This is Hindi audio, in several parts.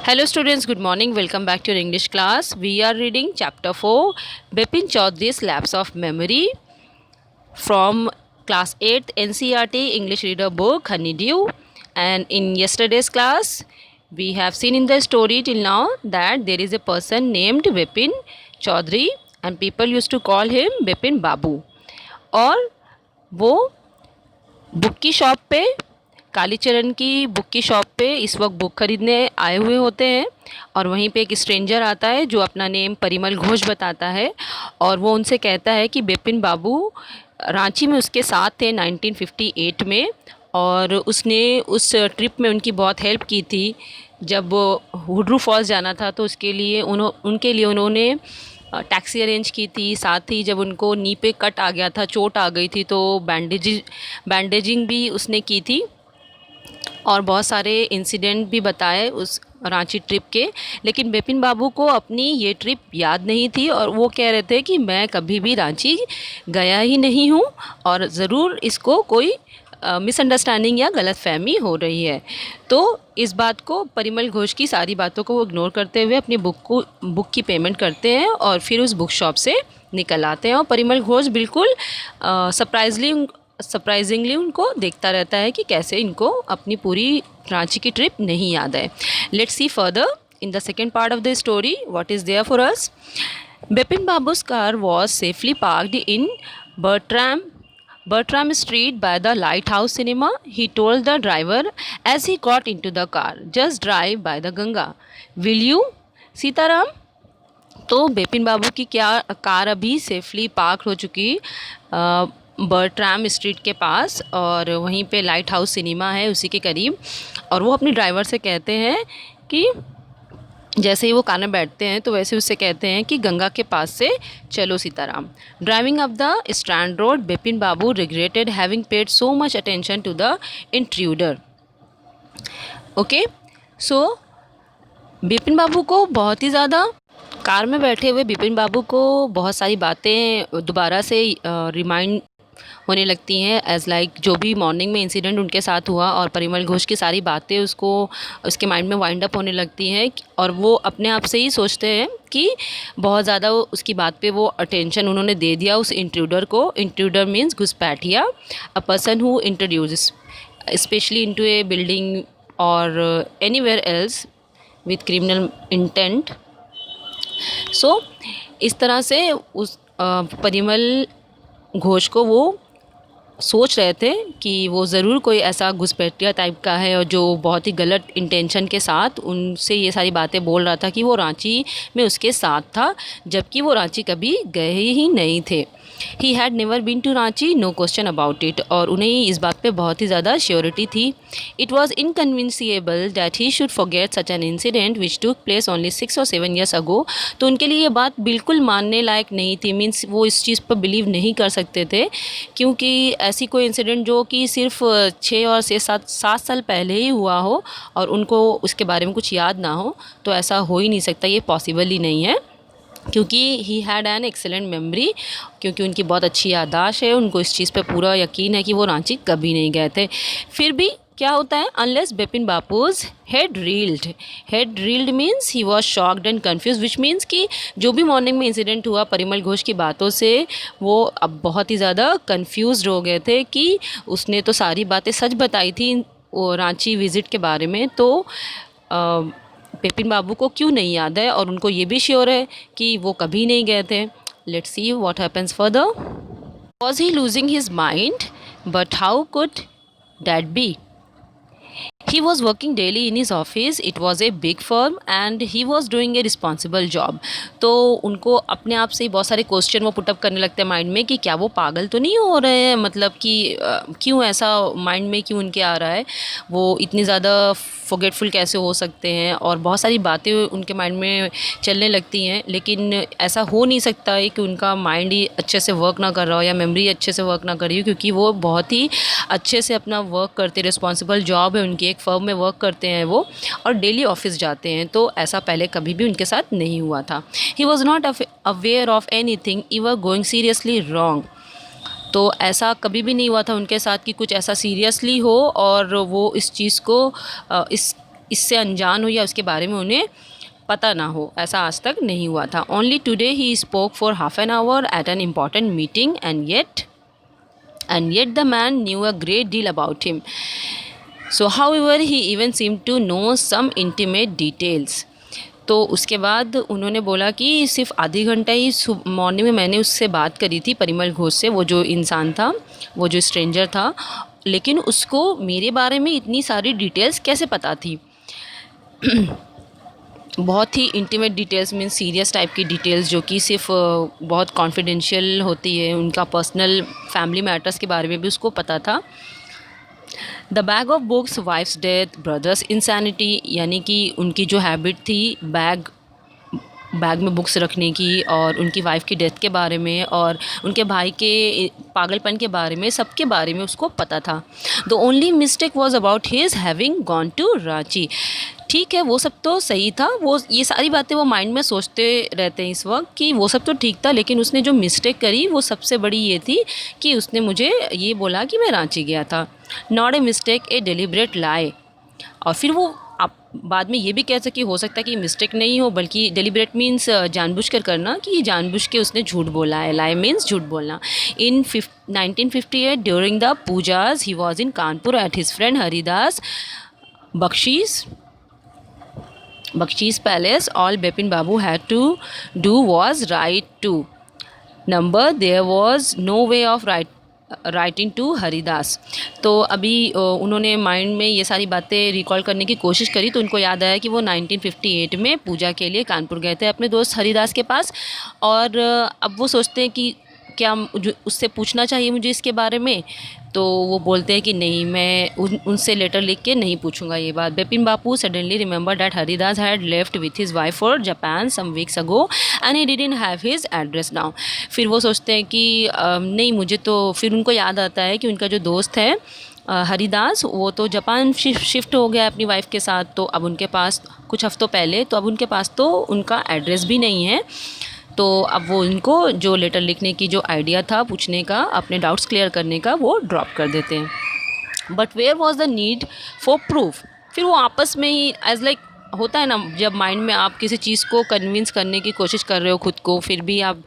Hello students, good morning. Welcome back to your English class. We are reading chapter 4, Bipin Chaudhary's Lapse of Memory from class 8th NCERT English Reader book Honeydew. And in yesterday's class, we have seen in the story till now that there is a person named Bipin Chaudhary and people used to call him Bipin Babu. और वो बुक की शॉप पे कालीचरण की बुक की शॉप पे इस वक्त बुक खरीदने आए हुए होते हैं और वहीं पे एक स्ट्रेंजर आता है जो अपना नेम परिमल घोष बताता है और वो उनसे कहता है कि बिपिन बाबू रांची में उसके साथ थे 1958 में और उसने उस ट्रिप में उनकी बहुत हेल्प की थी। जब हुड्रू फॉल्स जाना था तो उसके लिए उनके लिए उन्होंने टैक्सी अरेंज की थी। साथ ही जब उनको नी पे कट आ गया था, चोट आ गई थी, तो बैंडेजिंग भी उसने की थी और बहुत सारे इंसिडेंट भी बताए उस रांची ट्रिप के। लेकिन बिपिन बाबू को अपनी ये ट्रिप याद नहीं थी और वो कह रहे थे कि मैं कभी भी रांची गया ही नहीं हूँ और ज़रूर इसको कोई मिसअंडरस्टैंडिंग या गलतफहमी हो रही है। तो इस बात को परिमल घोष की सारी बातों को वो इग्नोर करते हुए अपनी बुक की पेमेंट करते हैं और फिर उस बुक शॉप से निकल आते हैं और परिमल घोष बिल्कुल सरप्राइजिंगली उनको देखता रहता है कि कैसे इनको अपनी पूरी रांची की ट्रिप नहीं याद है। Let's see further in the second part of the story what is there for us. Bipin Babu's car was safely parked in Bertram Street by the Lighthouse Cinema. He told the driver as he got into the car, just drive by the Ganga. Will you, Sitaram? तो बिपिन बाबू की क्या कार अभी सेफली पार्क हो चुकी बर्ट्राम स्ट्रीट के पास और वहीं पे लाइट हाउस सिनेमा है उसी के करीब। और वो अपने ड्राइवर से कहते हैं कि जैसे ही वो कार में बैठते हैं तो वैसे उससे कहते हैं कि गंगा के पास से चलो Sitaram. Driving up the Strand Road Bipin Babu regretted having paid so much attention to the intruder. Okay, so Bipin Babu को बहुत ही ज़्यादा कार में बैठे हुए बिपिन बाबू को बहुत सारी बातें दोबारा से रिमाइंड होने लगती हैं एज़ लाइक जो भी मॉर्निंग में इंसिडेंट उनके साथ हुआ और परिमल घोष की सारी बातें उसके माइंड में वाइंड अप होने लगती हैं और वो अपने आप से ही सोचते हैं कि बहुत ज़्यादा उसकी बात पे वो अटेंशन उन्होंने दे दिया उस इंट्रूडर को। इंट्रूडर मीन्स घुसपैठिया, a person who introduce specially into a building और anywhere else with criminal intent. So इस तरह से उस परिमल घोष को वो सोच रहे थे कि वो ज़रूर कोई ऐसा घुसपैठिया टाइप का है और जो बहुत ही गलत इंटेंशन के साथ उनसे ये सारी बातें बोल रहा था कि वो रांची में उसके साथ था, जबकि वो रांची कभी गए ही नहीं थे। He had never been to Ranchi, no question about it. और उन्हें इस बात पे बहुत ही ज़्यादा श्योरिटी थी। It was inconceivable that he should forget such an incident which took place only 6 or 7 years ago. तो उनके लिए ये बात बिल्कुल मानने लायक नहीं थी, मीन्स वो इस चीज़ पर बिलीव नहीं कर सकते थे क्योंकि ऐसी कोई इंसिडेंट जो कि सिर्फ 6 और 7 साल पहले ही हुआ हो और उनको उसके बारे में कुछ याद ना हो, तो ऐसा हो ही नहीं सकता, ये पॉसिबल ही नहीं है क्योंकि he had an excellent memory, क्योंकि उनकी बहुत अच्छी याददाश्त है। उनको इस चीज़ पे पूरा यकीन है कि वो रांची कभी नहीं गए थे। फिर भी क्या होता है, unless Bipin Babu's had reeled means he was shocked and confuse, which means कि जो भी मॉर्निंग में इंसिडेंट हुआ परिमल घोष की बातों से वो अब बहुत ही ज़्यादा कन्फ्यूज़ हो गए थे कि उसने तो सारी बातें सच बताई थी वो रांची विज़िट के बारे में, तो बिपिन बाबू को क्यों नहीं याद है और उनको ये भी श्योर है कि वो कभी नहीं गए थे। Let's see what happens further. Was he losing his mind, but how could that be? He was working daily in his office. It was a big firm and he was doing a responsible job. तो उनको अपने आप से ही बहुत सारे क्वेश्चन वो पुटअप करने लगते हैं माइंड में कि क्या वो पागल तो नहीं हो रहे हैं, मतलब कि क्यों ऐसा माइंड में क्यों उनके आ रहा है, वो इतनी ज़्यादा फॉरगेटफुल कैसे हो सकते हैं और बहुत सारी बातें उनके माइंड में चलने लगती हैं। लेकिन ऐसा हो नहीं सकता है कि उनका माइंड ही अच्छे से वर्क ना कर रहा हो या मेमोरी अच्छे से वर्क ना कर रही हो, क्योंकि वो बहुत ही अच्छे से अपना वर्क करते, रिस्पॉन्सिबल जॉब है उनकी, एक फर्म में वर्क करते हैं वो और डेली ऑफिस जाते हैं। तो ऐसा पहले कभी भी उनके साथ नहीं हुआ था। He was not aware of any thing ईवर going seriously wrong. तो ऐसा कभी भी नहीं हुआ था उनके साथ कि कुछ ऐसा सीरियसली हो और वो इस चीज़ को इससे अनजान हो या उसके बारे में उन्हें पता ना हो, ऐसा आज तक नहीं हुआ था. Only today he spoke for half an hour at an important meeting and yet the man knew a great deal about him. So however he even seemed to know some intimate details. तो उसके बाद उन्होंने बोला कि सिर्फ आधी घंटा ही मॉर्निंग में मैंने उससे बात करी थी, परिमल घोष से, वो जो इंसान था, वो जो स्ट्रेंजर था, लेकिन उसको मेरे बारे में इतनी सारी डिटेल्स कैसे पता थी. बहुत ही intimate details mean serious type की डिटेल्स जो कि सिर्फ बहुत कॉन्फिडेंशियल होती है, उनका पर्सनल फैमिली मैटर्स के बारे में भी उसको पता था. The bag of books, wife's death, brother's insanity, यानी कि उनकी जो हैबिट थी बैग में बुक्स रखने की, और उनकी वाइफ की डेथ के बारे में, और उनके भाई के पागलपन के बारे में, सबके बारे में उसको पता था. The only mistake was about his having gone to Ranchi. ठीक है, वो सब तो सही था, वो ये सारी बातें वो माइंड में सोचते रहते हैं इस वक्त कि वो सब तो ठीक था, लेकिन उसने जो मिस्टेक करी वो सबसे बड़ी ये थी कि उसने मुझे ये बोला कि मैं रांची गया था. Not a mistake, a deliberate lie. और फिर वो आप बाद में ये भी कह सके, हो सकता है कि मिस्टेक नहीं हो, बल्कि डेलिब्रेट मीन्स जानबूझकर करना, कि जानबूझ के उसने झूठ बोला है. लाई मीन्स झूठ बोलना. इन 1958 during the Pooja's he was in Kanpur at his friend Haridas Bakshi's palace. All Bipin Babu had to do was write to number. There was no way of writing to Haridas. तो अभी उन्होंने माइंड में ये सारी बातें रिकॉल करने की कोशिश करी, तो उनको याद आया कि वो 1958 में पूजा के लिए कानपुर गए थे अपने दोस्त हरिदास के पास. और अब वो सोचते हैं कि क्या उससे पूछना चाहिए मुझे इसके बारे में. तो वो बोलते हैं कि नहीं, मैं उनसे लेटर लिख के नहीं पूछूंगा ये बात. Bipin Babu suddenly remember that Haridas had left with his wife for Japan some weeks ago and he didn't have his address now. फिर वो सोचते हैं कि नहीं, मुझे तो, फिर उनको याद आता है कि उनका जो दोस्त है हरिदास, वो तो जापान शिफ्ट हो गया अपनी वाइफ के साथ. तो अब उनके पास कुछ हफ्तों पहले, तो अब उनके पास तो उनका एड्रेस भी नहीं है. तो अब वो उनको जो लेटर लिखने की जो आइडिया था, पूछने का, अपने डाउट्स क्लियर करने का, वो ड्रॉप कर देते हैं. But where was the need for proof. फिर वो आपस में ही एज लाइक होता है ना, जब माइंड में आप किसी चीज़ को कन्विंस करने की कोशिश कर रहे हो खुद को, फिर भी आप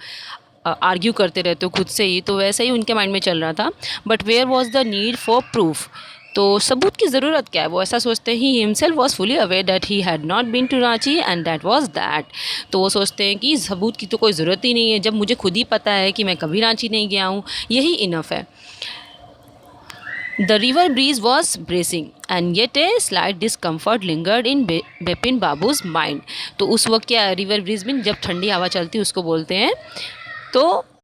आर्ग्यू करते रहते हो खुद से ही, तो वैसे ही उनके माइंड में चल रहा था. But where was the need for proof. तो सबूत की ज़रूरत क्या है, वो ऐसा सोचते हैं. He himself was fully aware that he had not been to Ranchi and that was that. तो वो सोचते हैं कि सबूत की तो कोई ज़रूरत ही नहीं है, जब मुझे खुद ही पता है कि मैं कभी रांची नहीं गया हूँ, यही इनफ है. The river breeze was bracing and yet a slight discomfort lingered in Bipin Babu's mind. तो उस वक्त क्या, रिवर ब्रीज में जब ठंडी हवा चलती उसको बोलते हैं.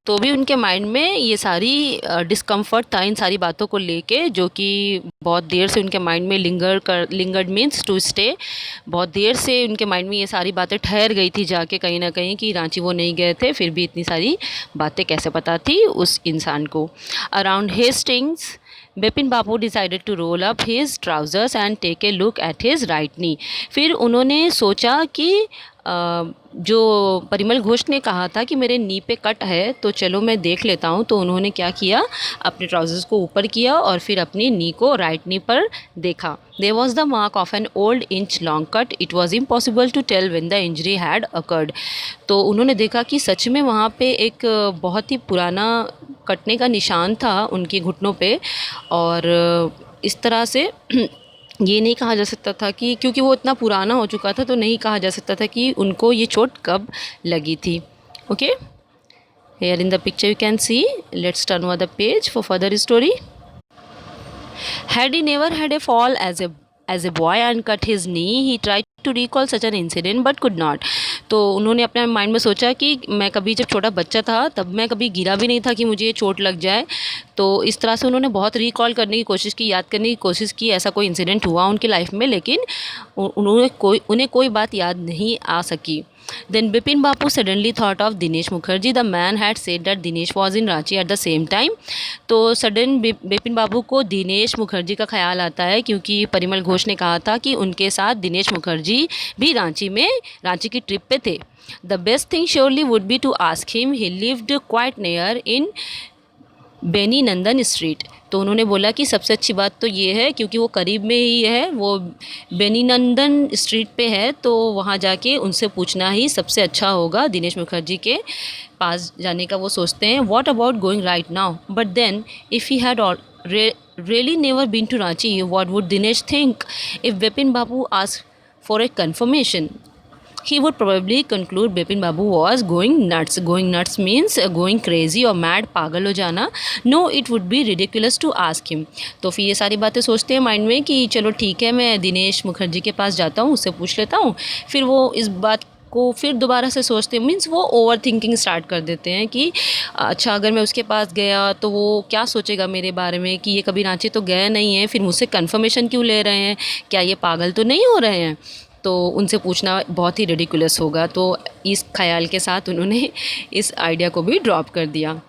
तो भी उनके माइंड में ये सारी डिस्कम्फर्ट था इन सारी बातों को लेके, जो कि बहुत देर से उनके माइंड में लिंगर्ड मीन्स टू स्टे. बहुत देर से उनके माइंड में ये सारी बातें ठहर गई थी जाके कहीं ना कहीं, कि रांची वो नहीं गए थे, फिर भी इतनी सारी बातें कैसे पता थी उस इंसान को. Around Hastings Bipin Babu decided to roll up his trousers and take a look at his right knee. फिर उन्होंने सोचा कि जो परिमल घोष ने कहा था कि मेरे नी पे कट है, तो चलो मैं देख लेता हूँ. तो उन्होंने क्या किया, अपने ट्राउज़र्स को ऊपर किया और फिर अपनी नी को, राइट नी पर देखा. There was the mark of an old inch long cut. It was impossible to tell when the injury had occurred. तो उन्होंने देखा कि सच में वहाँ पे एक बहुत ही पुराना कटने का निशान था उनके घुटनों पे. और इस तरह से ये नहीं कहा जा सकता था कि, क्योंकि वो इतना पुराना हो चुका था, तो नहीं कहा जा सकता था कि उनको ये चोट कब लगी थी. Okay, here in the picture you can see. Let's turn over the page for further story. Had he never had a fall as a boy and cut his knee, he tried to recall such an incident but could not. तो उन्होंने अपने माइंड में सोचा कि मैं कभी जब छोटा बच्चा था तब मैं कभी गिरा भी नहीं था कि मुझे ये चोट लग जाए. तो इस तरह से उन्होंने बहुत रिकॉल करने की कोशिश की, याद करने की कोशिश की, ऐसा कोई इंसिडेंट हुआ उनकी लाइफ में, लेकिन उन्हें कोई बात याद नहीं आ सकी. Then Bipin Babu suddenly thought of Dinesh Mukherjee. The man had said that Dinesh was in Ranchi at the same time. तो सडन बिपिन बाबू को दिनेश मुखर्जी का ख्याल आता है, क्योंकि परिमल घोष ने कहा था कि उनके साथ दिनेश मुखर्जी भी रांची की ट्रिप पे थे. The best thing surely would be to ask him. He lived quite near in Beni Nandan street. तो उन्होंने बोला कि सबसे अच्छी बात तो ये है क्योंकि वो करीब में ही है, वो बेनी नंदन स्ट्रीट पे है, तो वहाँ जाके उनसे पूछना ही सबसे अच्छा होगा। दिनेश मुखर्जी के पास जाने का वो सोचते हैं। What about going right now, but then if he had really never been to Ranchi, what would Dinesh think? If Bipin Babu asked for a confirmation, he would probably conclude Bipin Babu was going nuts. Going nuts means going crazy or mad, पागल हो जाना. No, it would be ridiculous to ask him. तो फिर ये सारी बातें सोचते हैं माइंड में कि चलो ठीक है, मैं दिनेश मुखर्जी के पास जाता हूँ, उससे पूछ लेता हूँ। फिर वो इस बात को फिर दोबारा से सोचते हैं, मीन्स वो ओवर थिंकिंग स्टार्ट कर देते हैं कि अच्छा अगर मैं उसके पास गया तो वो क्या सोचेगा मेरे बारे में कि ये कभी रांची तो गए नहीं है, फिर मुझसे कन्फर्मेशन क्यों ले रहे हैं, क्या ये पागल तो नहीं हो रहे हैं, तो उनसे पूछना बहुत ही रेडिकुलस होगा। तो इस ख्याल के साथ उन्होंने इस आइडिया को भी ड्रॉप कर दिया।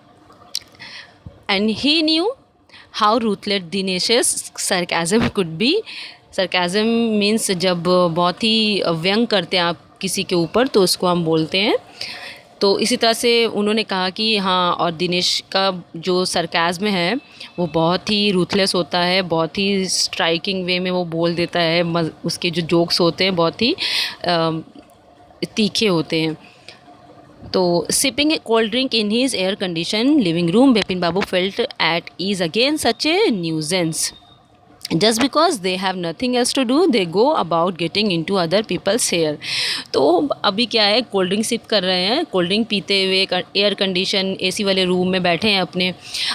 And he knew how ruthless Dinesh's sarcasm could be. Sarcasm means जब बहुत ही व्यंग करते हैं आप किसी के ऊपर तो उसको हम बोलते हैं। तो इसी तरह से उन्होंने कहा कि हाँ, और दिनेश का जो सरकाज़म है वो बहुत ही रूथलेस होता है, बहुत ही स्ट्राइकिंग वे में वो बोल देता है, उसके जो जोक्स होते हैं बहुत ही तीखे होते हैं। तो sipping a cold drink in his air condition living room, Bipin Babu felt at ease again such a nuisance. Just because they have nothing else to do they go about getting into other people's hair. तो अभी क्या है, कोल्ड ड्रिंक सिप कर रहे हैं, कोल्ड ड्रिंक पीते हुए एयर कंडीशन एसी वाले रूम में बैठे हैं अपने,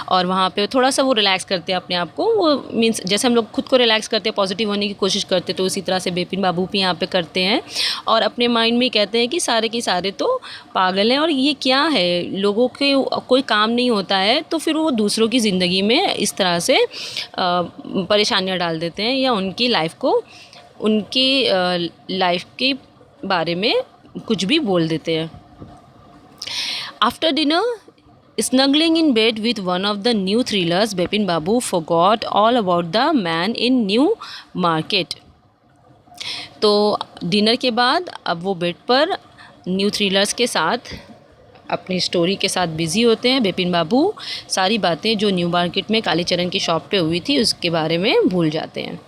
और वहाँ पे थोड़ा सा वो रिलैक्स करते हैं अपने आप को। वो मीन्स जैसे हम लोग खुद को रिलैक्स करते हैं, पॉजिटिव होने की कोशिश करते हैं, तो उसी तरह से बिपिन बाबू भी यहाँ पे करते हैं और अपने माइंड में कहते हैं कि सारे के सारे तो पागल हैं और ये क्या है, लोगों के कोई काम नहीं होता है तो फिर वो दूसरों की ज़िंदगी में इस तरह से परेशानियाँ डाल देते हैं या उनकी लाइफ को, उनकी लाइफ के बारे में कुछ भी बोल देते हैं। After dinner snuggling in bed with one of the new thrillers, Bipin Babu forgot all about the man in New Market. तो डिनर के बाद अब वो बेड पर न्यू थ्रिलर्स के साथ अपनी स्टोरी के साथ बिज़ी होते हैं। बिपिन बाबू सारी बातें जो न्यू मार्केट में कालीचरण की शॉप पे हुई थी उसके बारे में भूल जाते हैं।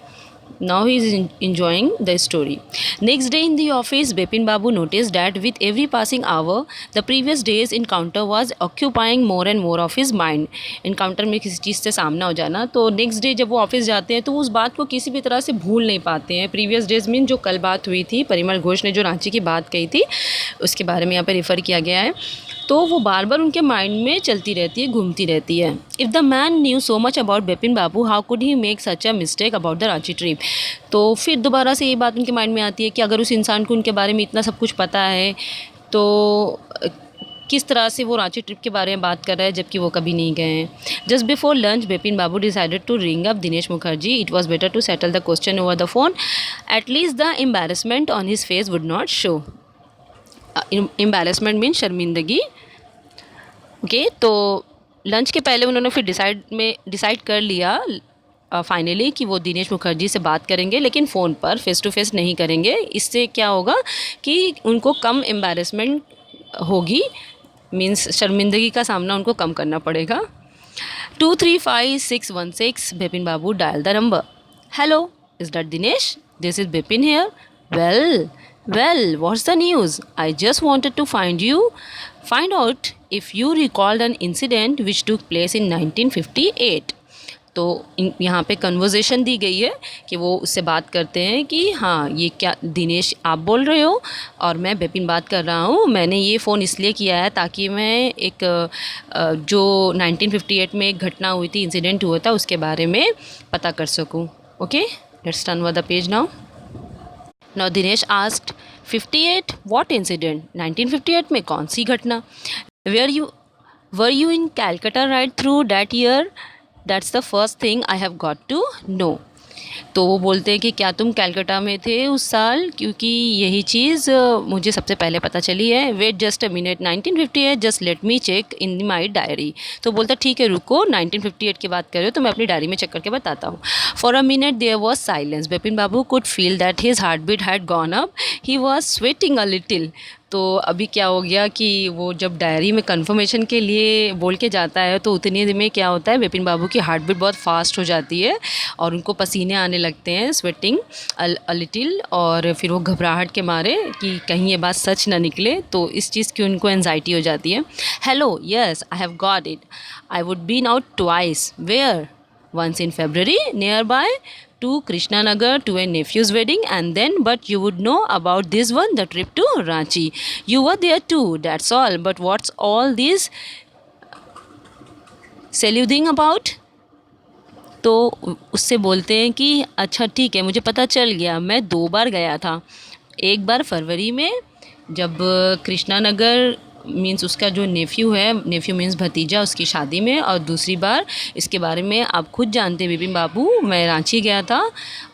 Now he is enjoying the story. Next day in the office, Bipin Babu noticed that with every passing hour, the previous day's encounter was occupying more and more of his mind. Encounter में किसी चीज़ से सामना हो जाना, तो नेक्स्ट डे जब वो ऑफिस जाते हैं तो उस बात को किसी भी तरह से भूल नहीं पाते हैं। प्रीवियस डेज मीन जो कल बात हुई थी, परिमल घोष ने जो रांची की बात कही थी उसके बारे में यहाँ पर रेफ़र किया गया है, तो वो बार बार उनके माइंड में चलती रहती है, घूमती रहती है। If the man new so much about Bipin Babu, how could he make such a mistake about the Ranchi trip. तो फिर दोबारा से ये बात उनके माइंड में आती है कि अगर उस इंसान को उनके बारे में इतना सब कुछ पता है तो किस तरह से वो रांची ट्रिप के बारे में बात कर रहा है जबकि वो कभी नहीं गए हैं। Just before lunch Bipin Babu decided to ring up Dinesh Mukherjee. It was better to settle the question over the phone, at least the embarrassment on his face would not show. Embarrassment mean शर्मिंदगी। ओके, तो लंच के पहले उन्होंने फिर डिसाइड कर लिया फाइनली कि वो दिनेश मुखर्जी से बात करेंगे, लेकिन फ़ोन पर फेस टू फेस नहीं करेंगे। इससे क्या होगा कि उनको कम एम्बेरसमेंट होगी, मीन्स शर्मिंदगी का सामना उनको कम करना पड़ेगा। 235616 Bipin Babu dial the number. Hello, is that Dinesh? This is Bipin here. Well, what's the news? I just wanted to find out if you recalled an incident which took place in 1958. तो यहाँ पे कन्वर्सेशन दी गई है कि वो उससे बात करते हैं कि हाँ, ये क्या दिनेश आप बोल रहे हो और मैं बिपिन बात कर रहा हूँ। मैंने ये फ़ोन इसलिए किया है ताकि मैं एक जो 1958 में एक घटना हुई थी, इंसिडेंट हुआ था, उसके बारे में पता कर सकूँ। Okay, let's turn over the page now. Now Dinesh asked, 58? What incident? 1958 में कौन सी घटना? Were you in Calcutta right through that year? That's the first thing I have got to know. तो वो बोलते हैं कि क्या तुम कैलकाटा में थे उस साल, क्योंकि यही चीज़ मुझे सबसे पहले पता चली है। Wait just a minute, 1958, just let me check in my diary. तो बोलता ठीक है रुको, 1958 की बात कर रहे हो तो मैं अपनी डायरी में चेक करके बताता हूँ। For a minute there was silence. Bipin Babu could feel that his heart beat had gone up, he was sweating a little. तो अभी क्या हो गया कि वो जब डायरी में कंफर्मेशन के लिए बोल के जाता है तो उतनी देर में क्या होता है, विपिन बाबू की हार्ट बीट बहुत फास्ट हो जाती है और उनको पसीने आने लगते हैं, स्वेटिंग अ लिटिल, और फिर वो घबराहट के मारे कि कहीं ये बात सच ना निकले, तो इस चीज़ की उनको एनजाइटी हो जाती है. Hello, yes, I have got it. I would been out twice. Where? Once in February nearby to Krishnanagar to a nephew's wedding, and then but you would know about this one, the trip to Ranchi. You were there too, that's all. But what's all this sleuthing about? तो उससे बोलते हैं कि अच्छा ठीक है, मुझे पता चल गया, मैं 2 बार गया था. एक बार फरवरी में जब कृष्णानगर मीन्स उसका जो नेफ्यू है, नेफ्यू मीन्स भतीजा, उसकी शादी में, और दूसरी बार इसके बारे में आप खुद जानते हैं विपिन बाबू, मैं रांची गया था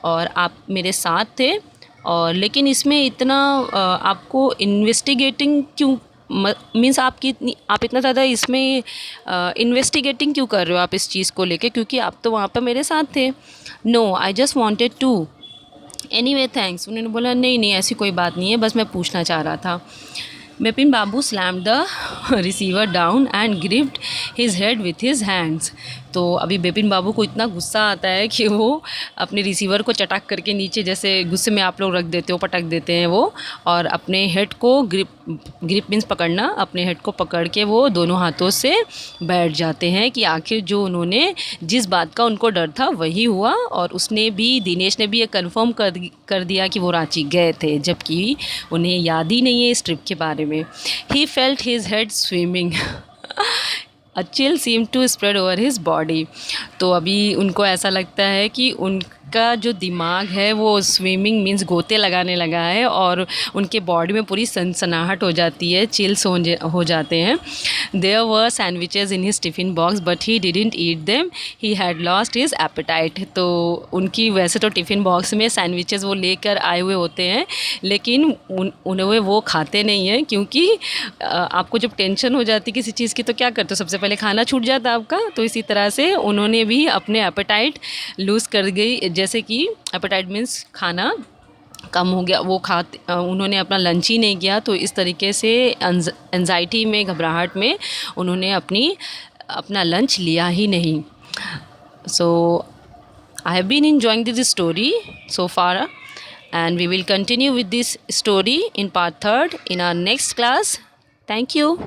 और आप मेरे साथ थे. और लेकिन इसमें इतना आपको इन्वेस्टिगेटिंग क्यों, मीन्स आप इतना ज़्यादा इसमें इन्वेस्टिगेटिंग क्यों कर रहे हो आप इस चीज़ को लेके, क्योंकि आप तो वहाँ पर मेरे साथ थे. No, I just wanted to. Anyway thanks. उन्होंने बोला नहीं नहीं ऐसी कोई बात नहीं है, बस मैं पूछना चाह रहा था. बिपिन बाबू slammed the receiver down and gripped his head with his hands. तो अभी बिपिन बाबू को इतना गुस्सा आता है कि वो अपने रिसीवर को चटक करके नीचे, जैसे गुस्से में आप लोग रख देते हो, पटक देते हैं वो, और अपने हेड को ग्रिप मीन्स पकड़ना, अपने हेड को पकड़ के वो दोनों हाथों से बैठ जाते हैं कि आखिर जो उन्होंने जिस बात का उनको डर था वही हुआ. और उसने भी, दिनेश ने भी ये कंफर्म कर दिया कि वो रांची गए थे, जबकि उन्हें याद ही नहीं है इस ट्रिप के बारे में. He felt his head swimming. A chill seem to spread over his body. तो अभी उनको ऐसा लगता है कि उनका जो दिमाग है वो स्विमिंग मीन्स गोते लगाने लगा है और उनके बॉडी में पूरी सनसनाहट हो जाती है, चिल्स हो जाते हैं. There were sandwiches in his tiffin box but he didn't eat them, he had lost his appetite. तो उनकी वैसे तो टिफ़िन बॉक्स में सैंडविचेस वो लेकर आए हुए होते हैं, लेकिन उन्हें वो खाते नहीं हैं, क्योंकि आपको जब टेंशन हो जाती किसी चीज़ की तो क्या करते हो, सबसे पहले खाना छूट जाता है आपका. तो इसी तरह से उन्होंने भी अपने एपेटाइट लूज़ कर गई, जैसे कि एपेटाइट मीन्स खाना कम हो गया, वो उन्होंने अपना लंच ही नहीं किया. तो इस तरीके से एंजाइटी में, घबराहट में उन्होंने अपना लंच लिया ही नहीं. So I have been enjoying this story so far, and we will continue with this story in part 3rd in our next class. Thank you.